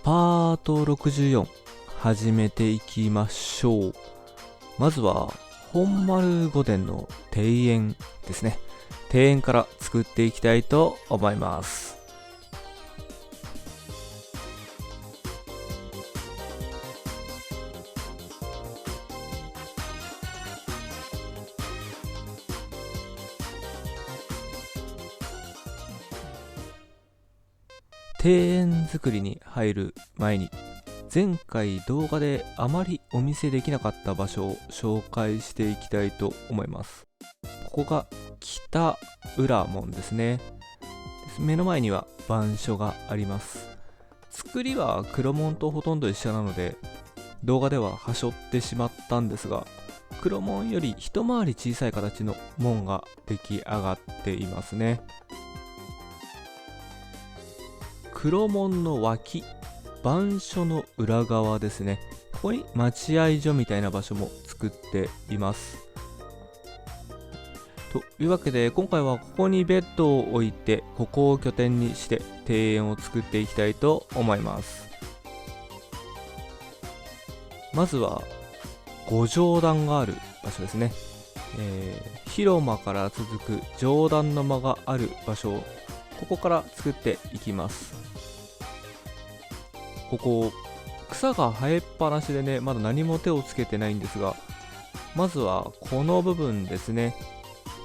パート64始めていきましょう。まずは本丸御殿の庭園ですね。庭園から作っていきたいと思います。庭園作りに入る前に、前回動画であまりお見せできなかった場所を紹介していきたいと思います。ここが北浦門ですね。目の前には番所があります。作りは黒門とほとんど一緒なので、動画でははしょってしまったんですが、黒門より一回り小さい形の門が出来上がっていますね。黒門の脇、番所の裏側ですね。ここに待合所みたいな場所も作っています。というわけで、今回はここにベッドを置いて、ここを拠点にして庭園を作っていきたいと思います。まずは五上段がある場所ですね。広間から続く上段の間がある場所をここから作っていきます。ここ草が生えっぱなしでね、まだ何も手をつけてないんですが、まずはこの部分ですね。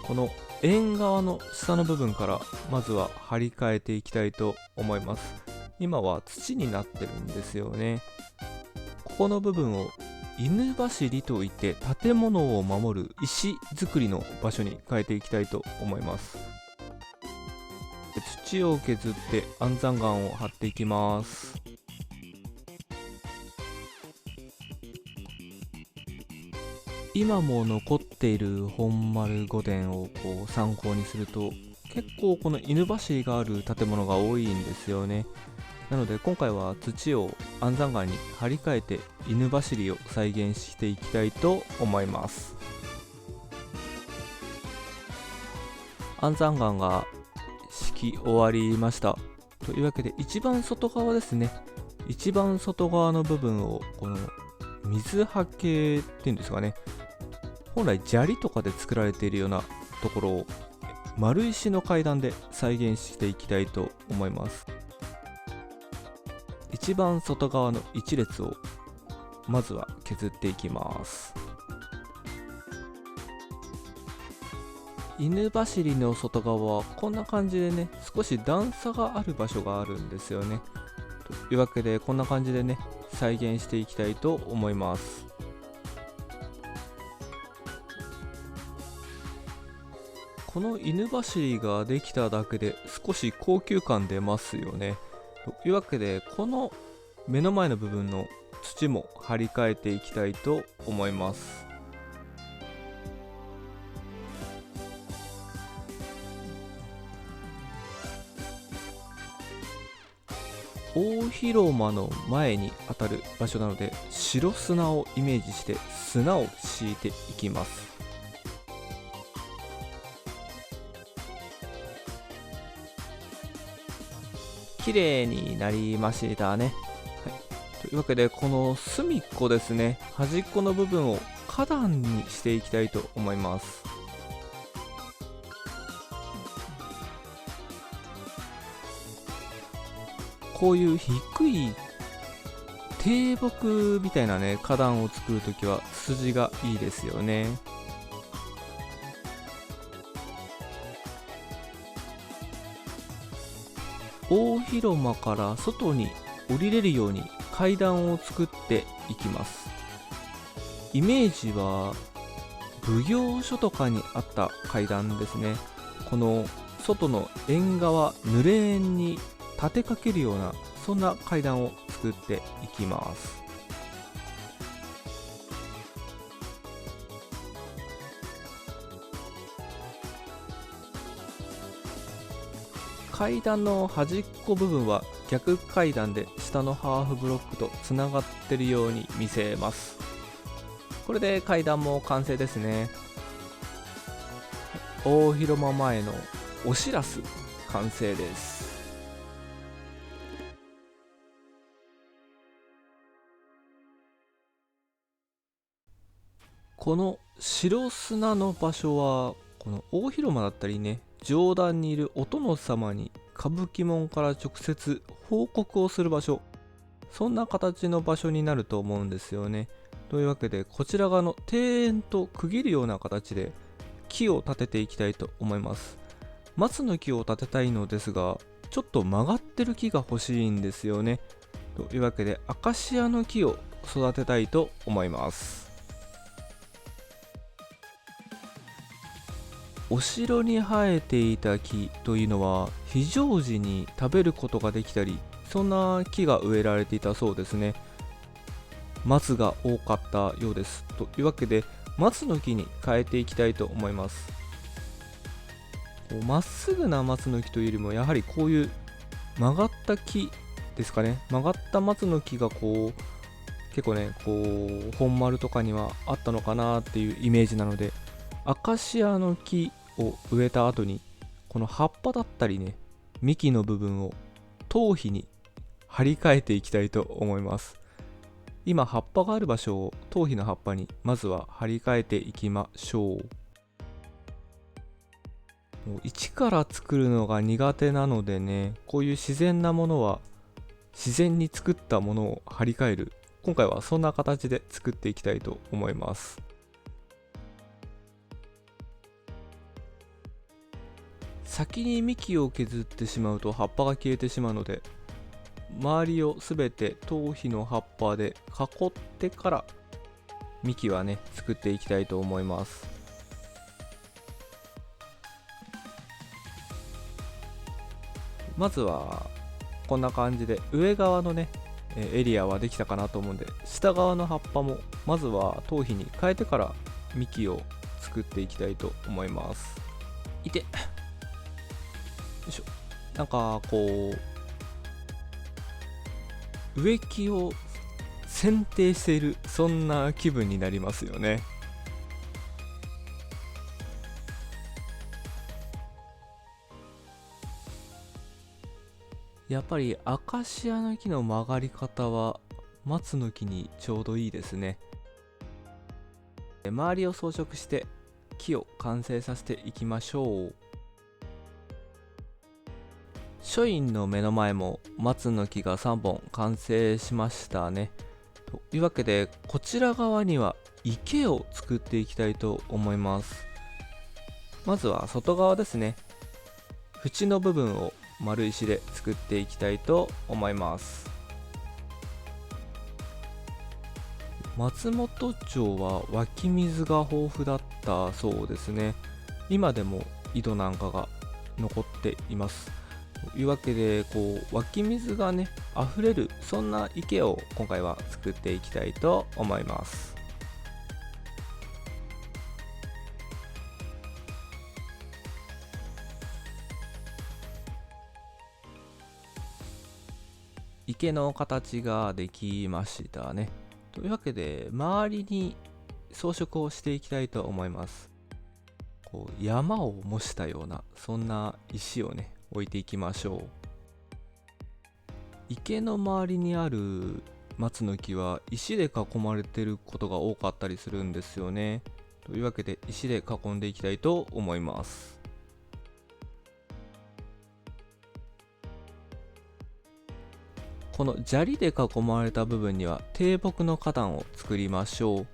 この縁側の下の部分からまずは張り替えていきたいと思います。今は土になってるんですよね。ここの部分を犬走りといって建物を守る石造りの場所に変えていきたいと思います。土を削って安山岩を張っていきます。今も残っている本丸御殿を参考にすると、結構この犬走りがある建物が多いんですよね。なので今回は土を安山岩に張り替えて犬走りを再現していきたいと思います。安山岩が敷き終わりました。というわけで一番外側ですね。一番外側の部分をこの水はけっていうんですかね。本来砂利とかで作られているようなところを丸石の階段で再現していきたいと思います。一番外側の一列をまずは削っていきます。犬走りの外側はこんな感じでね、少し段差がある場所があるんですよね。というわけでこんな感じでね、再現していきたいと思います。この犬走りができただけで少し高級感出ますよね。というわけでこの目の前の部分の土も張り替えていきたいと思います。大広間の前に当たる場所なので、白砂をイメージして砂を敷いていきます。綺麗になりましたね。はい、というわけでこの隅っこですね、端っこの部分を花壇にしていきたいと思います。こういう低い低木みたいなね、花壇を作るときは筋がいいですよね。大広間から外に降りれるように階段を作っていきます。イメージは奉行所とかにあった階段ですね。この外の縁側濡れ縁に立てかけるような、そんな階段を作っていきます。階段の端っこ部分は逆階段で下のハーフブロックとつながってるように見せます。これで階段も完成ですね。大広間前のおしらす完成です。この白砂の場所はこの大広間だったりね、上段にいるお殿様に歌舞伎門から直接報告をする場所、そんな形の場所になると思うんですよね。というわけで、こちら側の庭園と区切るような形で木を立てていきたいと思います。松の木を立てたいのですが、ちょっと曲がってる木が欲しいんですよね。というわけで、アカシアの木を育てたいと思います。お城に生えていた木というのは非常時に食べることができたり、そんな木が植えられていたそうですね。松が多かったようです。というわけで、松の木に変えていきたいと思います。まっすぐな松の木というよりも、やはりこういう曲がった木ですかね。曲がった松の木が結構ね、本丸とかにはあったのかなっていうイメージなので、アカシアの木を植えた後に、この葉っぱだったりね、幹の部分を頭皮に張り替えていきたいと思います。今葉っぱがある場所を頭皮の葉っぱにまずは張り替えていきましょう。もう一から作るのが苦手なのでね、こういう自然なものは自然に作ったものを張り替える、今回はそんな形で作っていきたいと思います。先に幹を削ってしまうと葉っぱが消えてしまうので、周りをすべて頭皮の葉っぱで囲ってから幹はね、作っていきたいと思います。まずはこんな感じで上側のねエリアはできたかなと思うんで、下側の葉っぱもまずは頭皮に変えてから幹を作っていきたいと思います。いて、よいしょ。なんか植木を剪定している、そんな気分になりますよね。やっぱりアカシアの木の曲がり方は松の木にちょうどいいですね。周りを装飾して木を完成させていきましょう。書院の目の前も松の木が3本完成しましたね。というわけで、こちら側には池を作っていきたいと思います。まずは外側ですね。縁の部分を丸石で作っていきたいと思います。松本町は湧き水が豊富だったそうですね。今でも井戸なんかが残っています。というわけで、湧き水がね溢れる、そんな池を今回は作っていきたいと思います。池の形ができましたね。というわけで、周りに装飾をしていきたいと思います。山を模したような、そんな石をね置いていきましょう。池の周りにある松の木は石で囲まれていることが多かったりするんですよね。というわけで、石で囲んでいきたいと思います。この砂利で囲まれた部分には低木の花壇を作りましょう。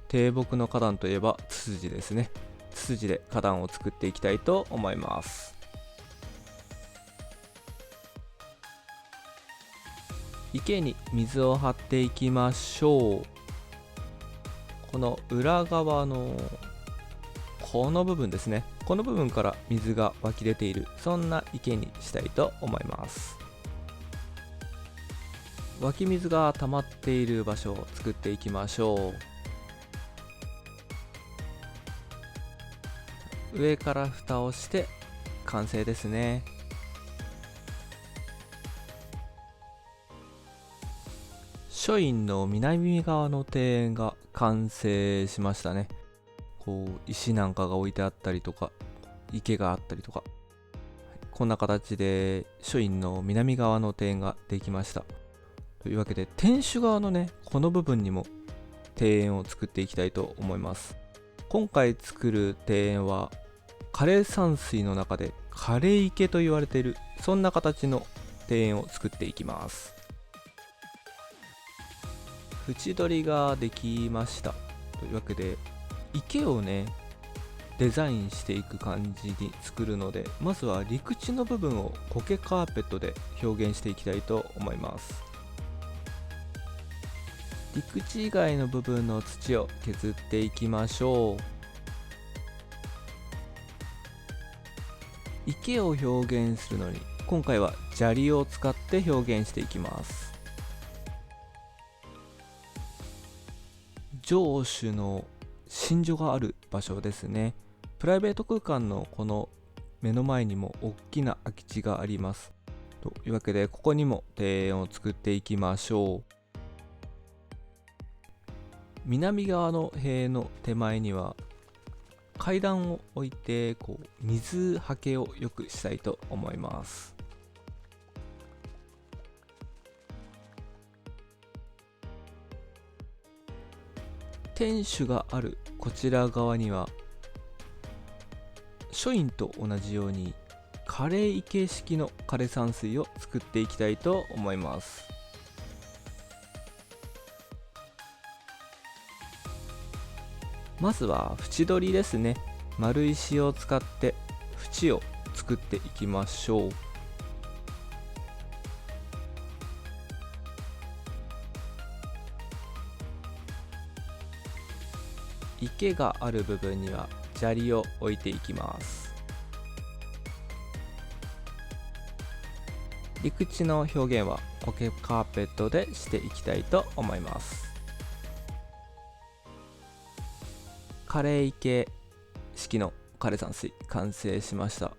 低木の花壇といえばツツジですね。ツツジで花壇を作っていきたいと思います。池に水を張っていきましょう。この裏側のこの部分ですね。この部分から水が湧き出ている、そんな池にしたいと思います。湧き水が溜まっている場所を作っていきましょう。上から蓋をして完成ですね。書院の南側の庭園が完成しましたね。石なんかが置いてあったりとか、池があったりとか、こんな形で書院の南側の庭園ができました。というわけで、天守側のねこの部分にも庭園を作っていきたいと思います。今回作る庭園は枯山水の中で枯池と言われている、そんな形の庭園を作っていきます。縁取りができましたというわけで、池をねデザインしていく感じに作るので、まずは陸地の部分を苔カーペットで表現していきたいと思います。陸地以外の部分の土を削っていきましょう。池を表現するのに今回は砂利を使って表現していきます。城主の寝所がある場所ですね。プライベート空間のこの目の前にも大きな空き地があります。というわけでここにも庭園を作っていきましょう。南側の塀の手前には階段を置いて水はけを良くしたいと思います。天守があるこちら側には書院と同じように枯池式の枯山水を作っていきたいと思います。まずは縁取りですね。丸石を使って縁を作っていきましょう。池がある部分には砂利を置いていきます。陸地の表現は苔カーペットでしていきたいと思います。枯池式の枯山水完成しました。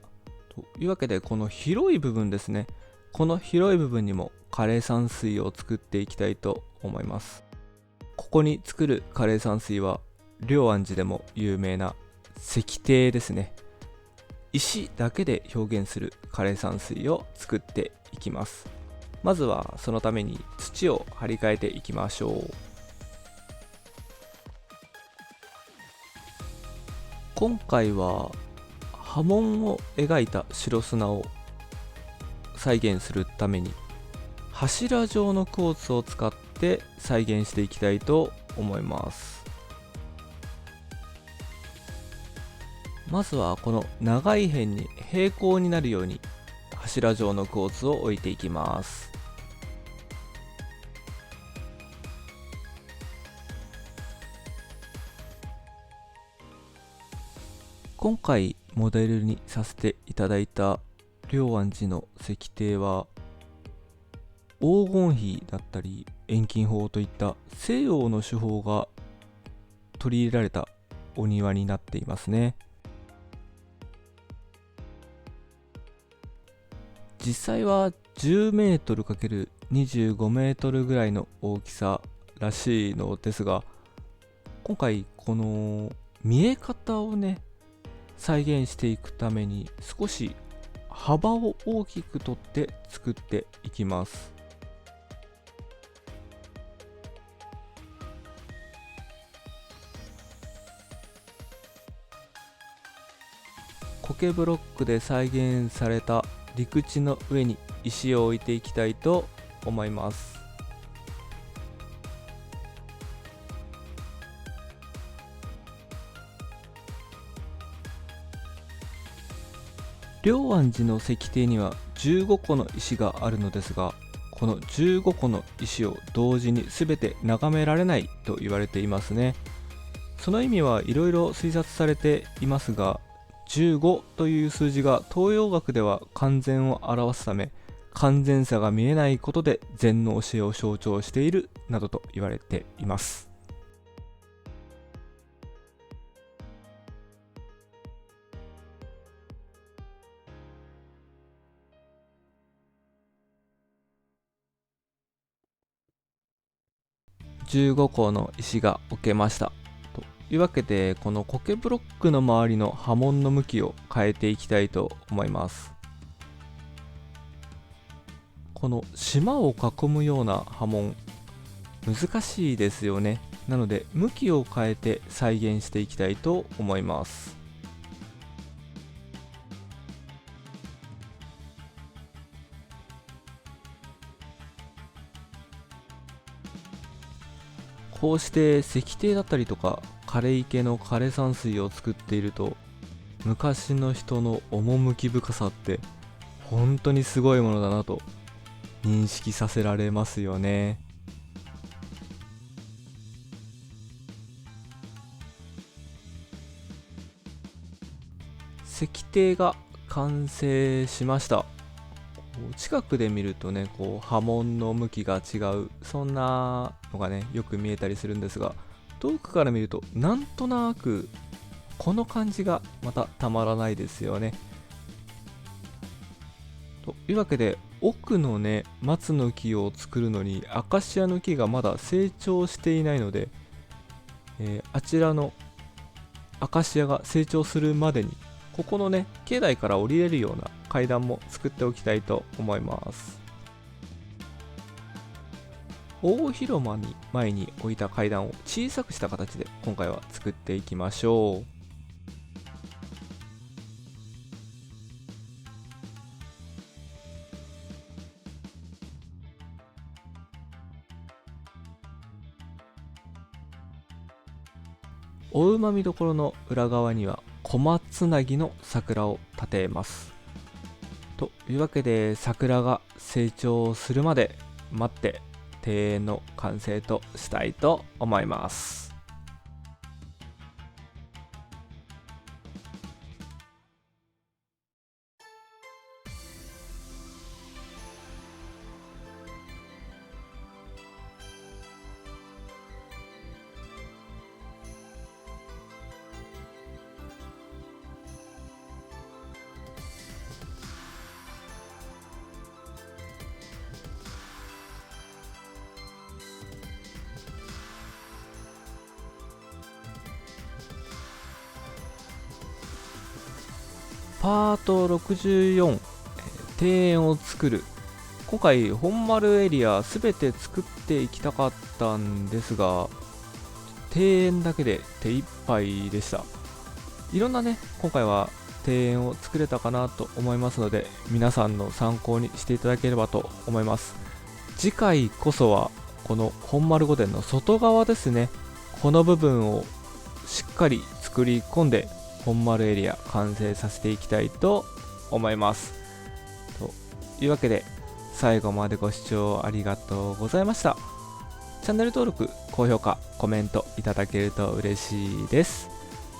というわけでこの広い部分ですね。この広い部分にも枯山水を作っていきたいと思います。ここに作る枯山水は龍安寺でも有名な石庭ですね。石だけで表現する枯山水を作っていきます。まずはそのために土を張り替えていきましょう。今回は波紋を描いた白砂を再現するために柱状のクォーツを使って再現していきたいと思います。まずはこの長い辺に平行になるように柱状のクォーツを置いていきます。今回モデルにさせていただいた龍安寺の石庭は黄金比だったり遠近法といった西洋の手法が取り入れられたお庭になっていますね。実際は10メートル ×25 メートルぐらいの大きさらしいのですが、今回この見え方をね再現していくために少し幅を大きくとって作っていきます。苔ブロックで再現された陸地の上に石を置いていきたいと思います。龍安寺の石庭には15個の石があるのですが、この15個の石を同時に全て眺められないと言われていますね。その意味はいろいろ推察されていますが、15という数字が東洋学では完全を表すため、完全さが見えないことで禅の教えを象徴しているなどと言われています。15個の石が置けました。というわけで、この苔ブロックの周りの波紋の向きを変えていきたいと思います。この島を囲むような波紋、難しいですよね。なので向きを変えて再現していきたいと思います。こうして石庭だったりとか枯れ池の枯山水を作っていると、昔の人の趣深さって本当にすごいものだなと認識させられますよね。石庭が完成しました。近くで見るとね、波紋の向きが違う、そんなのがねよく見えたりするんですが、遠くから見るとなんとなくこの感じがまたたまらないですよね。というわけで、奥のね松の木を作るのにアカシアの木がまだ成長していないので、あちらのアカシアが成長するまでにここのね境内から降りれるような階段も作っておきたいと思います。大広間に前に置いた階段を小さくした形で今回は作っていきましょう。お馬見どころの裏側には小松なぎの桜を立てます。というわけで、桜が成長するまで待って庭園の完成としたいと思います。パート64、庭園を作る。今回本丸エリアすべて作っていきたかったんですが、庭園だけで手一杯でした。いろんなね今回は庭園を作れたかなと思いますので、皆さんの参考にしていただければと思います。次回こそはこの本丸御殿の外側ですね、この部分をしっかり作り込んで本丸エリア完成させていきたいと思います。というわけで、最後までご視聴ありがとうございました。チャンネル登録、高評価、コメントいただけると嬉しいです。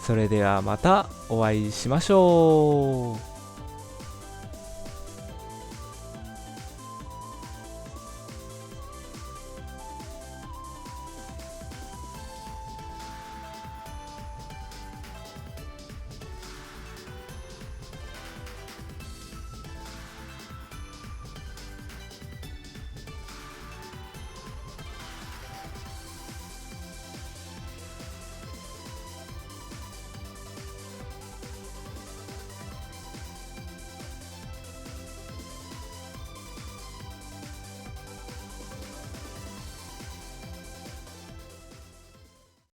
それではまたお会いしましょう。